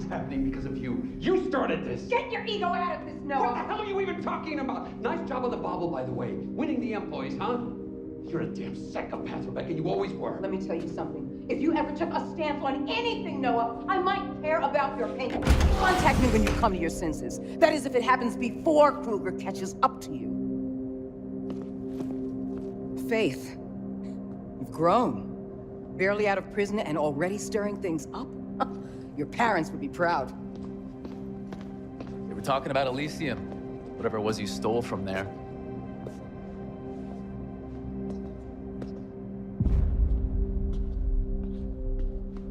happening because of you. You started this. Get your ego out of this, Noah. What the hell are you even talking about? Nice job on the bobble, by the way. Winning the employees, huh? You're a damn psychopath, Rebecca. You always were. Let me tell you something. If you ever took a stance on anything, Noah, I might care about your opinion. Contact me when you come to your senses. That is, if it happens before Kruger catches up to you. Faith, you've grown. Barely out of prison and already stirring things up? Your parents would be proud. They were talking about Elysium. Whatever it was you stole from there.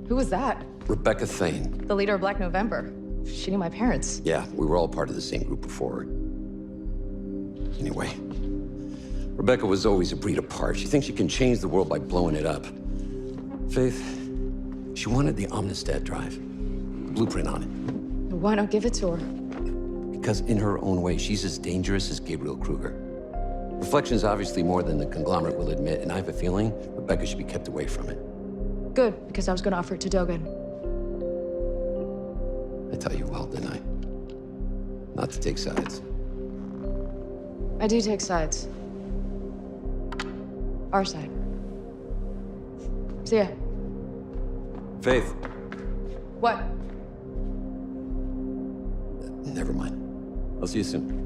Who was that? Rebecca Thane. The leader of Black November. She knew my parents. Yeah, we were all part of the same group before. Anyway, Rebecca was always a breed apart. She thinks she can change the world by blowing it up. Faith, she wanted the Omnistat drive. The blueprint on it. Why not give it to her? Because in her own way, she's as dangerous as Gabriel Kruger. Reflection's obviously more than the conglomerate will admit, and I have a feeling Rebecca should be kept away from it. Good, because I was gonna offer it to Dogen. I tell you well, didn't I? Not to take sides. I do take sides. Our side. See ya. Faith. What? Never mind. I'll see you soon.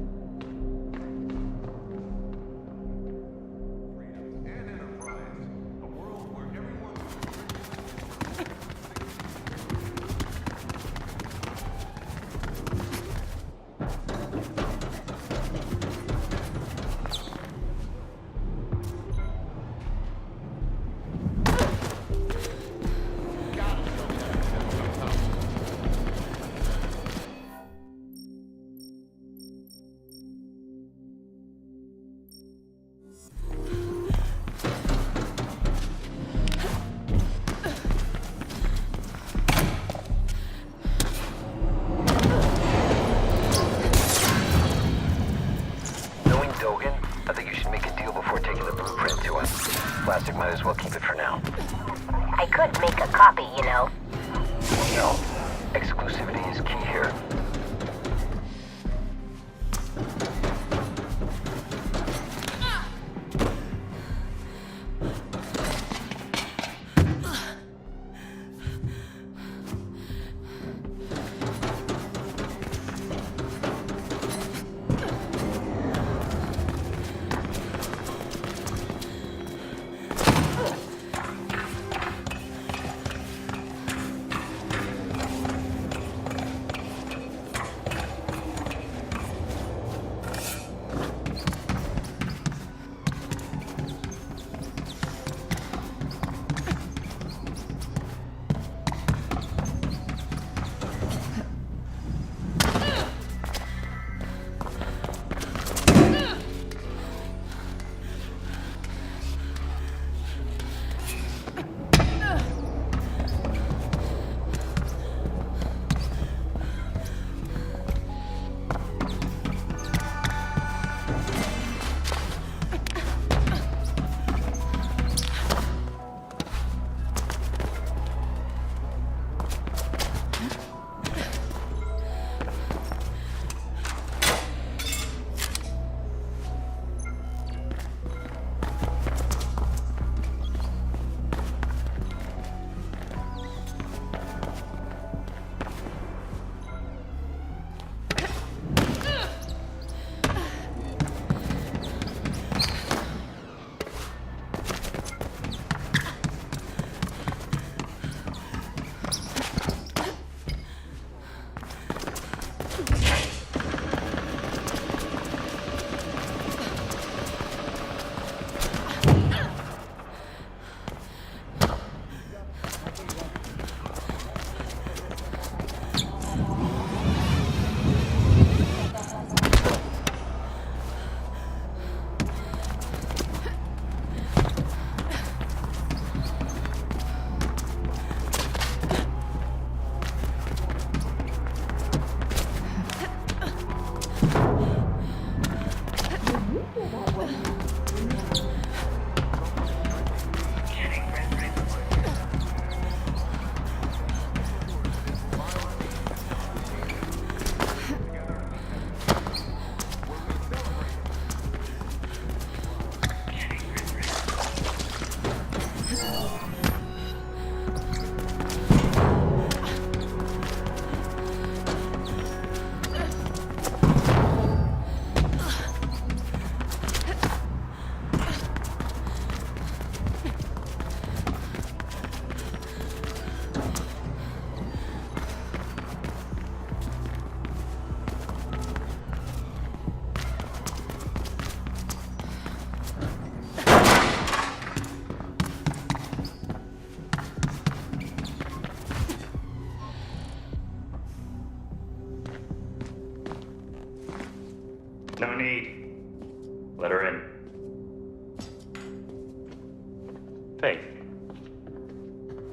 Plastic might as well keep it for now. I could make a copy, you know. No. Exclusivity is key here. need. Let her in. Faith.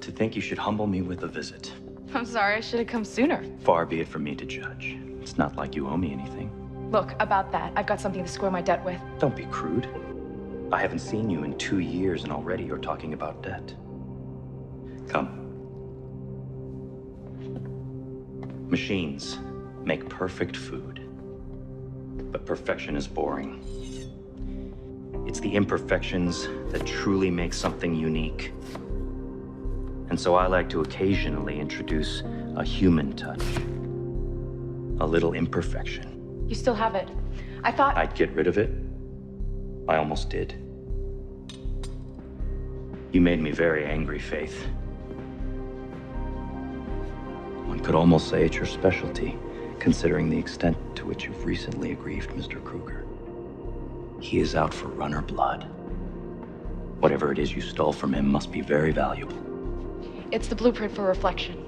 To think you should humble me with a visit. I'm sorry, I should have come sooner. Far be it from me to judge. It's not like you owe me anything. Look, about that, I've got something to square my debt with. Don't be crude. I haven't seen you in 2 years and already you're talking about debt. Come. Machines make perfect food. But perfection is boring. It's the imperfections that truly make something unique. And so I like to occasionally introduce a human touch. A little imperfection. You still have it. I thought... I'd get rid of it. I almost did. You made me very angry, Faith. One could almost say it's your specialty, considering the extent to which you've recently aggrieved Mr. Kruger. He is out for runner blood. Whatever it is you stole from him must be very valuable. It's the blueprint for reflection.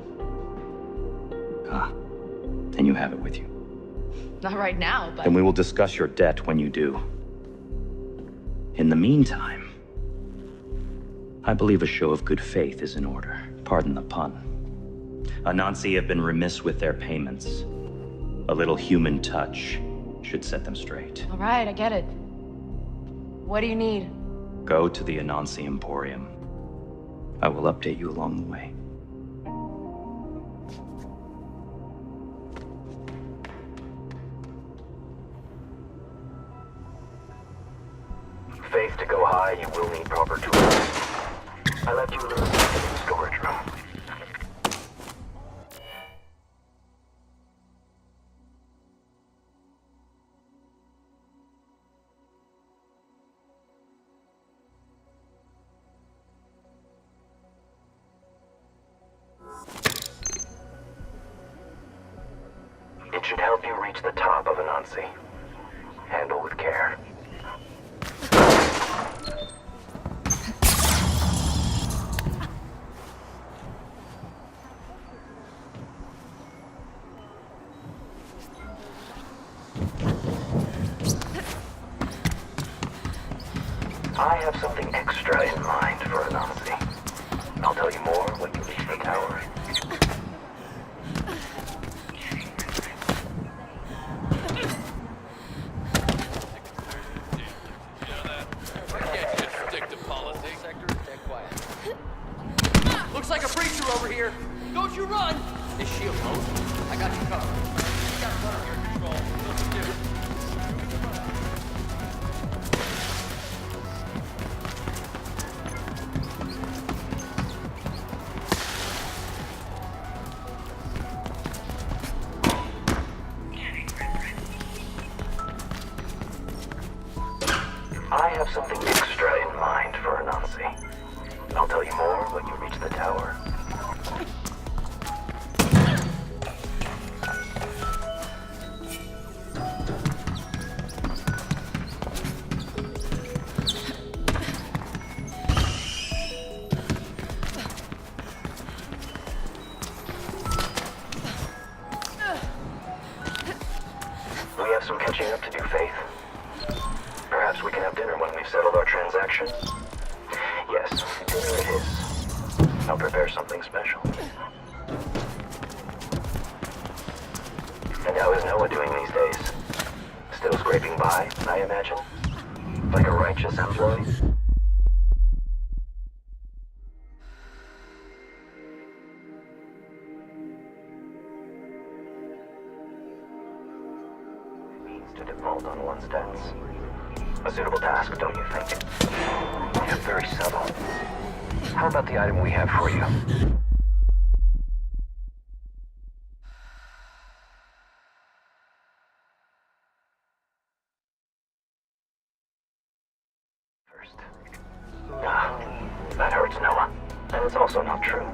Ah, and you have it with you. Not right now, but... Then we will discuss your debt when you do. In the meantime, I believe a show of good faith is in order. Pardon the pun. Anansi have been remiss with their payments. A little human touch should set them straight. All right, I get it. What do you need? Go to the Anansi Emporium. I will update you along the way. Faith, to go high, you will need proper tools. I left you a little something in the storage room. It should help you reach the top of Anansi. Handle with care. I have something extra in mind for Anansi. I'll tell you more when you reach the tower. Looks like a preacher over here. Don't you run! Is she alone? I got you covered. You got a gun under control. What's the difference? I have something extra in mind for Anansi. I'll tell you more when you reach the tower. We have some catching up to do, Faith. Perhaps we can have dinner when we've settled our transactions. Yes, dinner it is. I'll prepare something special. And how is Noah doing these days? Still scraping by, I imagine? Like a righteous employee? To default on one's debts. A suitable task, don't you think? Yeah, very subtle. How about the item we have for you? First. Ah, that hurts, Noah. And it's also not true.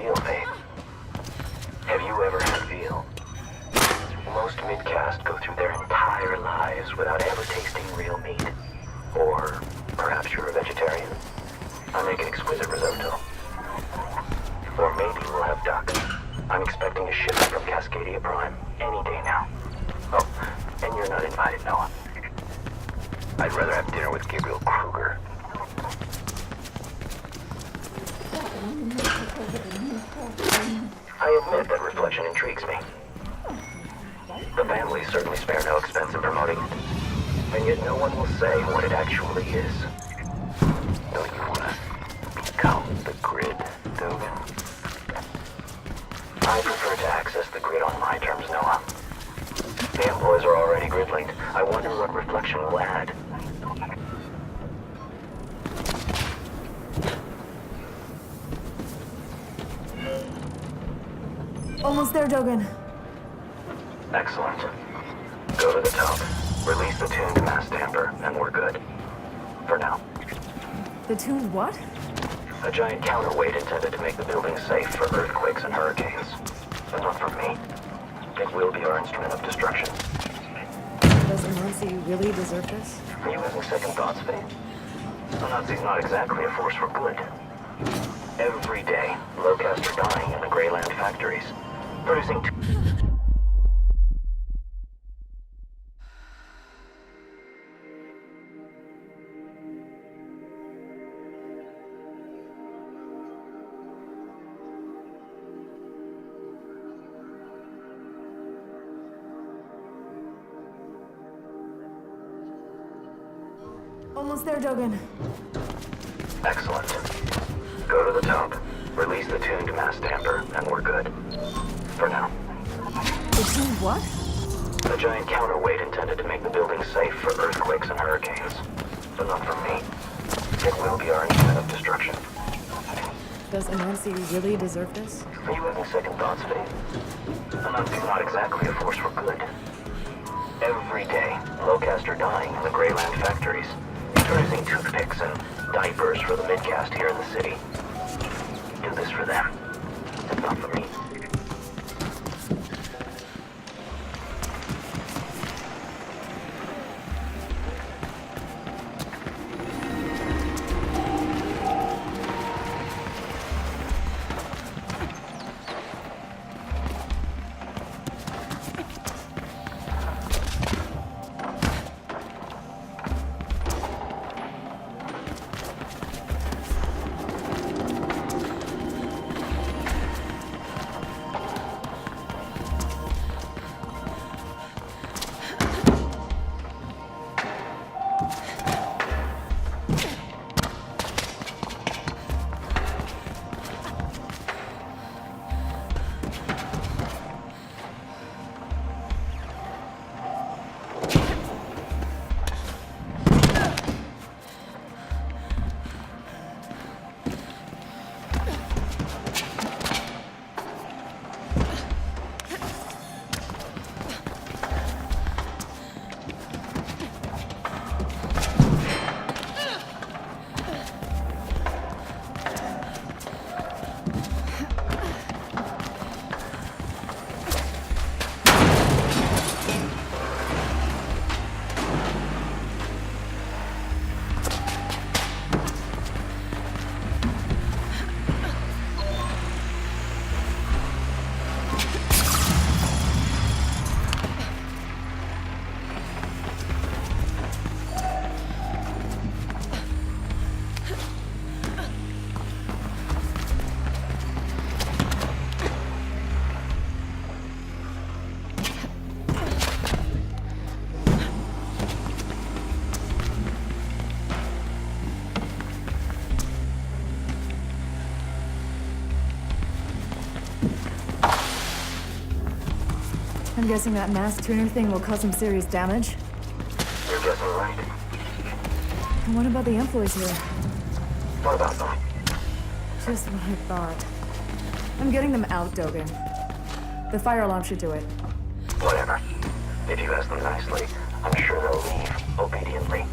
veal, Faith. Have you ever had veal? Most midcast go through their entire lives without ever tasting real meat. Or perhaps you're a vegetarian. I make an exquisite risotto. Or maybe we'll have duck. I'm expecting a shipment from Cascadia Prime any day now. Oh, and you're not invited, Noah. I'd rather have dinner with Gabriel Kruger. I admit that reflection intrigues me. The families certainly spare no expense in promoting it. And yet no one will say what it actually is. Don't you want to become the grid, Dogan? I prefer to access the grid on my terms, Noah. The employees are already grid-linked. I wonder what reflection will add. Almost there, Dogan. Excellent. Go to the top. Release the tuned mass damper, and we're good. For now. The tuned what? A giant counterweight intended to make the building safe for earthquakes and hurricanes. But not from me. It will be our instrument of destruction. Does a Nazi really deserve this? Are you having second thoughts, Faith? A Nazi's not exactly a force for good. Every day, low-caste are dying in the Greyland factories, producing Almost there, Dogan. Excellent. Go to the top. Release the tuned mass damper, and we're good. For now. The tuned what? A giant counterweight intended to make the building safe for earthquakes and hurricanes. But not from me. It will be our instrument of destruction. Does a Nazi really deserve this? Are you having second thoughts, Faith? A Nazi's not exactly a force for good. Every day, low-caste are dying in the Greyland factories, producing toothpicks and diapers for the midcast here in the city. Do this for them, and not for me. I'm guessing that mass tuner thing will cause some serious damage. You're guessing right. And what about the employees here? What about them? Just what I thought. I'm getting them out, Dogan. The fire alarm should do it. Whatever. If you ask them nicely, I'm sure they'll leave obediently.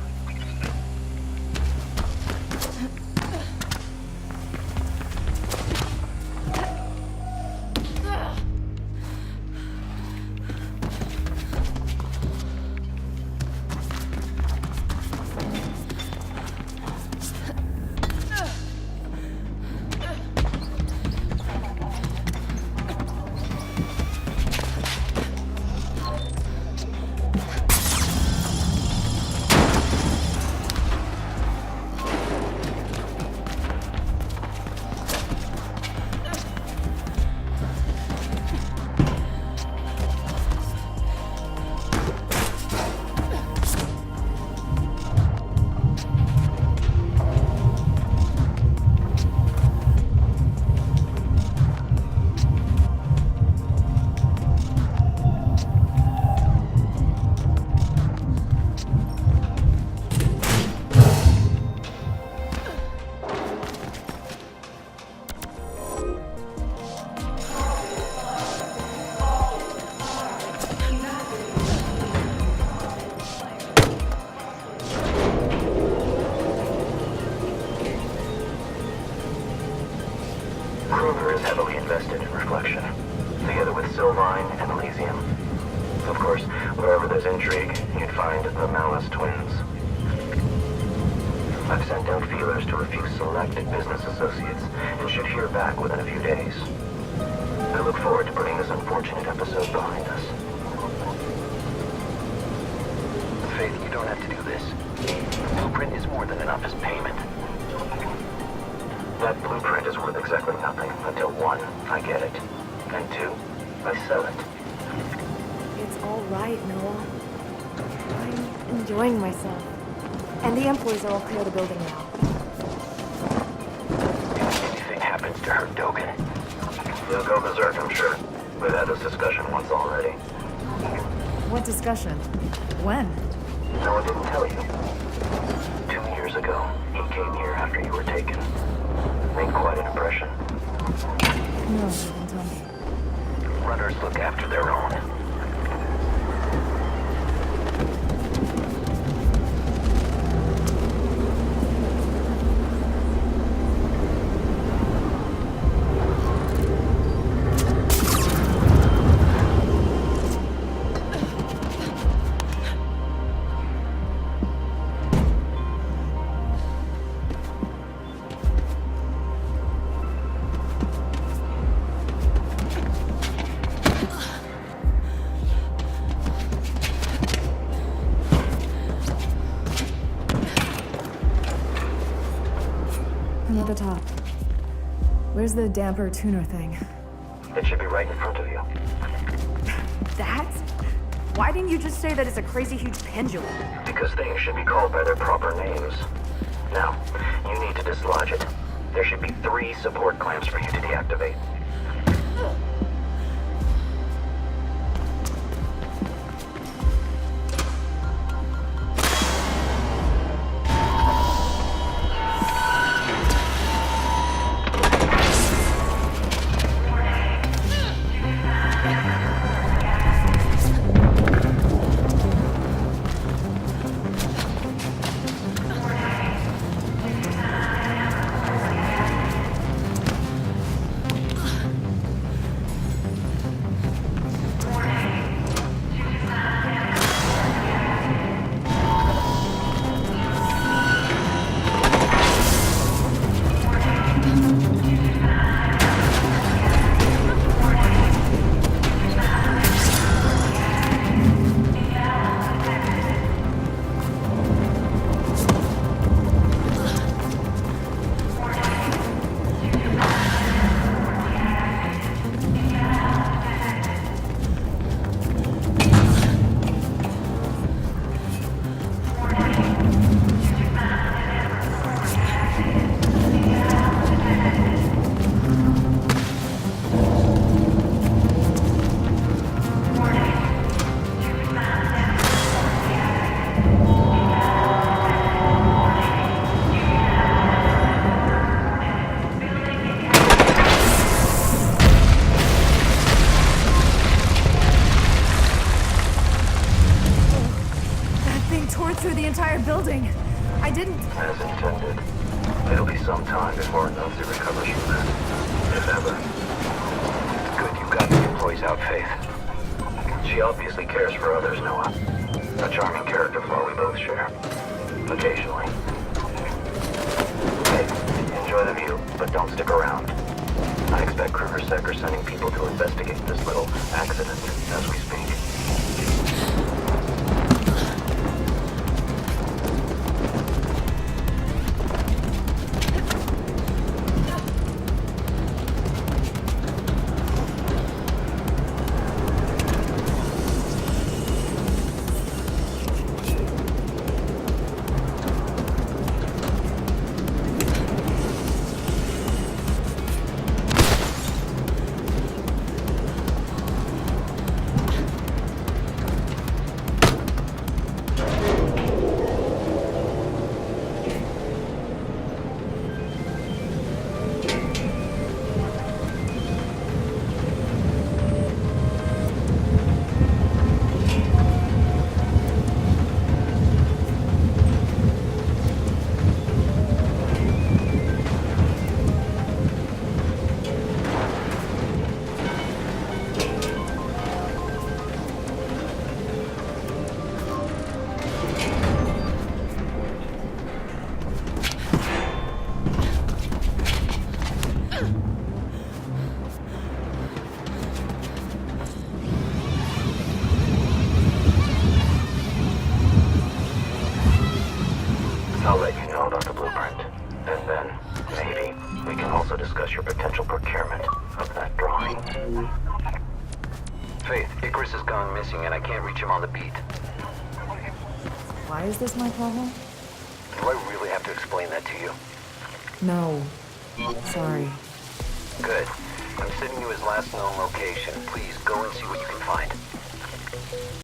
Kruger is heavily invested in Reflection, together with Sylvine and Elysium. Of course, wherever there's intrigue, you'd find the Malice twins. I've sent out feelers to a few selected business associates and should hear back within a few days. I look forward to putting this unfortunate episode behind us. Faith, you don't have to do this. The blueprint is more than enough as payment. That blueprint is worth exactly nothing until 1, I get it, and 2, I sell it. It's all right, Noah. I'm enjoying myself. And the employees are all clear the building now. If anything happens to her, Dogen, he'll go berserk, I'm sure. We've had this discussion once already. What discussion? When? Noah didn't tell you. 2 years ago, he came here after you were taken. Made quite an impression. No, you didn't tell me. Runners look after their own. I'm at the top. Where's the damper tuner thing? It should be right in front of you. That? Why didn't you just say that it's a crazy huge pendulum? Because things should be called by their proper names. Now, you need to dislodge it. There should be 3 support clamps for you to deactivate. Through the entire building. I didn't... As intended. It'll be some time before Nancy recovers from that. If ever. Good, you got the employees out, Faith. She obviously cares for others, Noah. A charming character flaw we both share. Occasionally. Hey, enjoy the view, but don't stick around. I expect Kruger Sec are sending people to investigate this little accident as we speak. discuss your potential procurement of that drawing. Faith, Icarus has gone missing and I can't reach him on the beat. Why is this my problem? Do I really have to explain that to you? No. Sorry. Good. I'm sending you his last known location. Please go and see what you can find.